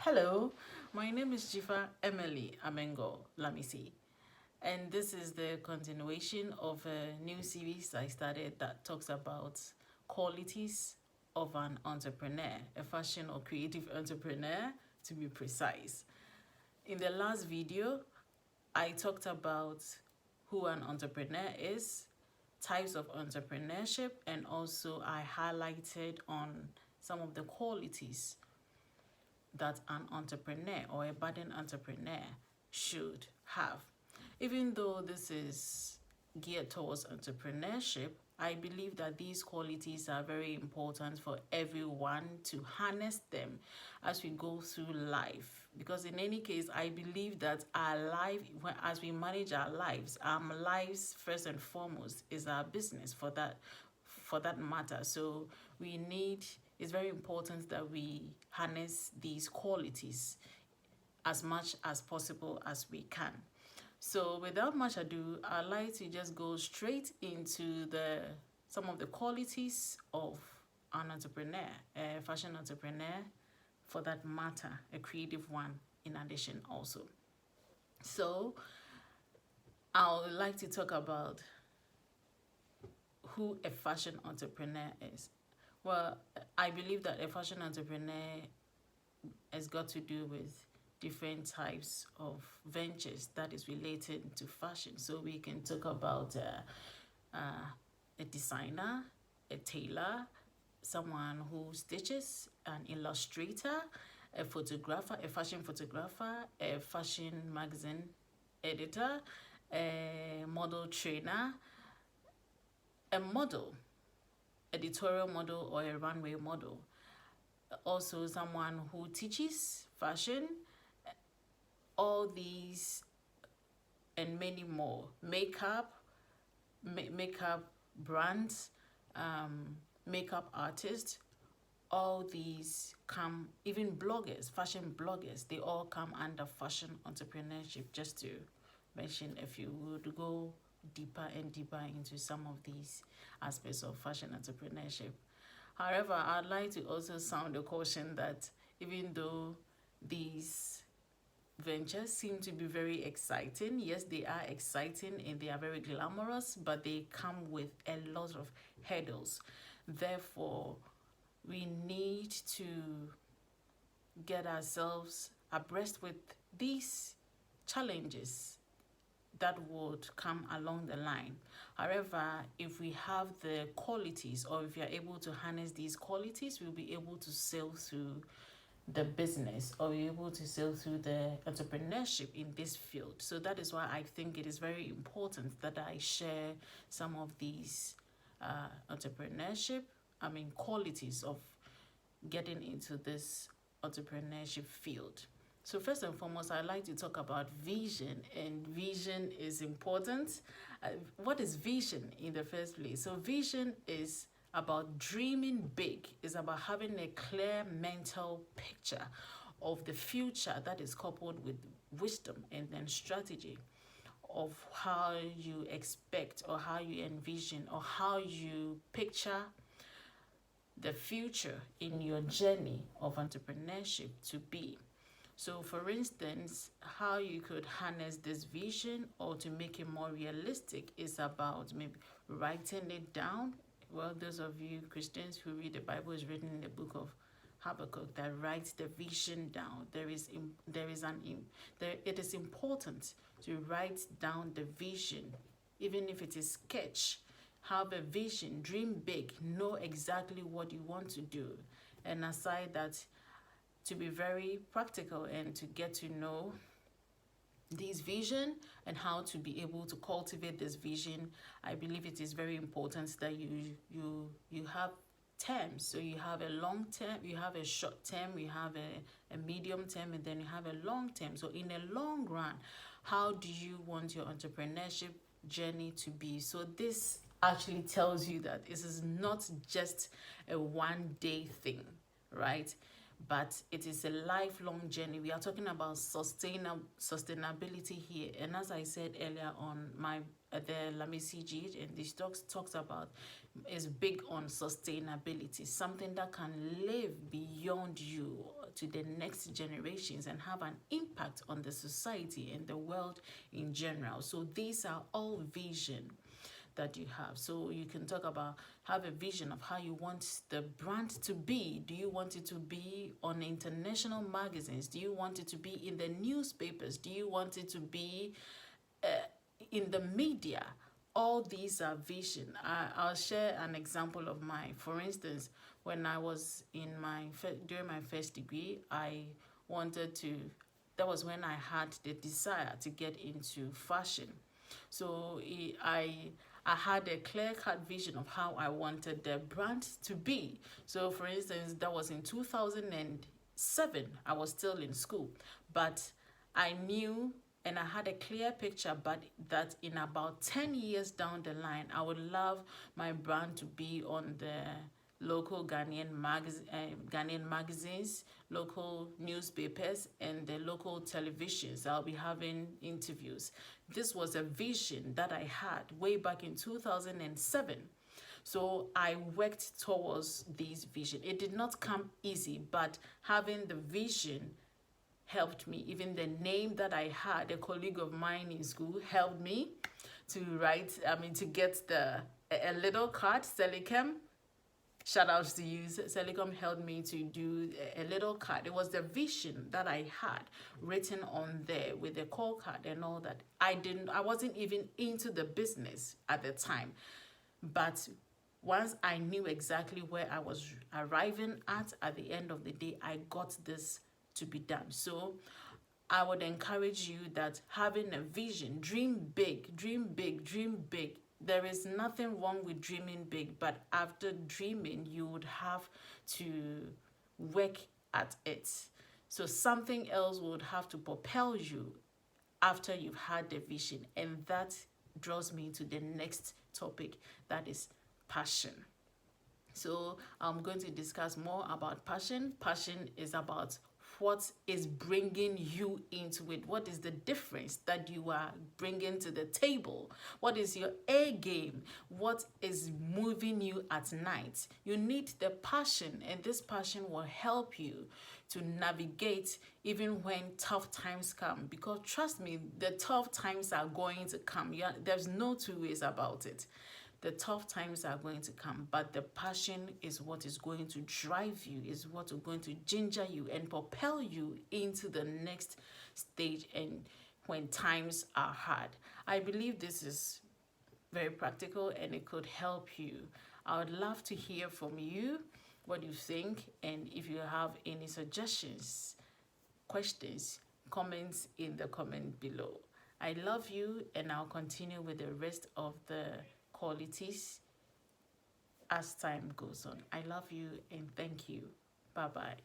Hello, my name is Jifa Emily Amengo Lamisi, and this is the continuation of a new series I started that talks about qualities of an entrepreneur, a fashion or creative entrepreneur to be precise. In the last video, I talked about who an entrepreneur is, types of entrepreneurship, and also I highlighted on some of the qualities that an entrepreneur or a budding entrepreneur should have. Even though this is geared towards entrepreneurship, I believe that these qualities are very important for everyone to harness them as we go through life. Because in any case, I believe that our life, as we manage our lives first and foremost is our business for that matter. So we need, it's very important that we harness these qualities as much as possible as we can. So without much ado, I'd like to just go straight into some of the qualities of an entrepreneur, a fashion entrepreneur for that matter, a creative one in addition also. So I would like to talk about who a fashion entrepreneur is. Well, I believe that a fashion entrepreneur has got to do with different types of ventures that is related to fashion. So we can talk about a designer, a tailor, someone who stitches, an illustrator, a photographer, a fashion photographer, a fashion magazine editor, a model trainer, a model, editorial model or a runway model. Also someone who teaches fashion, all these and many more. Makeup brands, makeup artists, all these come, even bloggers, fashion bloggers, they all come under fashion entrepreneurship, just to mention a few. We would go deeper and deeper into some of these aspects of fashion entrepreneurship. However, I'd like to also sound a caution that even though these ventures seem to be very exciting, yes, they are exciting and they are very glamorous, but they come with a lot of hurdles. Therefore, we need to get ourselves abreast with these challenges that would come along the line. However, if we have the qualities, or if we are able to harness these qualities, we'll be able to sail through the business, or be able to sail through the entrepreneurship in this field. So that is why I think it is very important that I share some of these qualities of getting into this entrepreneurship field. So first and foremost, I like to talk about vision, and vision is important. What is vision in the first place? So vision is about dreaming big. It's about having a clear mental picture of the future that is coupled with wisdom and then strategy of how you expect or how you envision or how you picture the future in your journey of entrepreneurship to be. So for instance, how you could harness this vision or to make it more realistic is about maybe writing it down. Well, those of you Christians who read the Bible, is written in the book of Habakkuk that writes the vision down. It is important to write down the vision, even if it is sketch. Have a vision, dream big, know exactly what you want to do. And aside that, to be very practical and to get to know this vision and how to be able to cultivate this vision, I believe it is very important that you have terms. So you have a long term, you have a short term, you have a medium term, and then you have a long term. So in a long run, how do you want your entrepreneurship journey to be? So this actually tells you that this is not just a one-day thing, right? But it is a lifelong journey. We are talking about sustainability here. And as I said earlier on, the Lamisi G and this talks about is big on sustainability, something that can live beyond you, to the next generations and have an impact on the society and the world in general. So these are all vision that you have. So you can talk about, have a vision of how you want the brand to be. Do you want it to be on international magazines? Do you want it to be in the newspapers? Do you want it to be in the media? All these are vision. I'll share an example of mine. For instance, when I was during my first degree, I wanted to, that was when I had the desire to get into fashion. So I had a clear-cut vision of how I wanted the brand to be. So for instance, that was in 2007. I was still in school, but I knew and I had a clear picture, but that in about 10 years down the line, I would love my brand to be on the local Ghanaian magazines, local newspapers, and the local televisions. I'll be having interviews. This was a vision that I had way back in 2007. So I worked towards this vision. It did not come easy, but having the vision helped me. Even the name that I had, a colleague of mine in school helped me to to get a little card, Selicom. Shout out to you. Selicom helped me to do a little card. It was the vision that I had written on there with the call card and all that. I wasn't even into the business at the time. But once I knew exactly where I was arriving at the end of the day, I got this to be done. So I would encourage you that having a vision, dream big, dream big, dream big. There is nothing wrong with dreaming big, but after dreaming, you would have to work at it. So something else would have to propel you after you've had the vision. And that draws me to the next topic, that is passion. So I'm going to discuss more about passion. Passion is about what is bringing you into it. What is the difference that you are bringing to the table? What is your A game? What is moving you at night? You need the passion, and this passion will help you to navigate even when tough times come. Because trust me, the tough times are going to come. There's no two ways about it. The tough times are going to come, but the passion is what is going to drive you, is what is going to ginger you and propel you into the next stage and when times are hard. I believe this is very practical and it could help you. I would love to hear from you what you think, and if you have any suggestions, questions, comments in the comment below. I love you, and I'll continue with the rest of the qualities as time goes on. I love you and thank you. Bye-bye.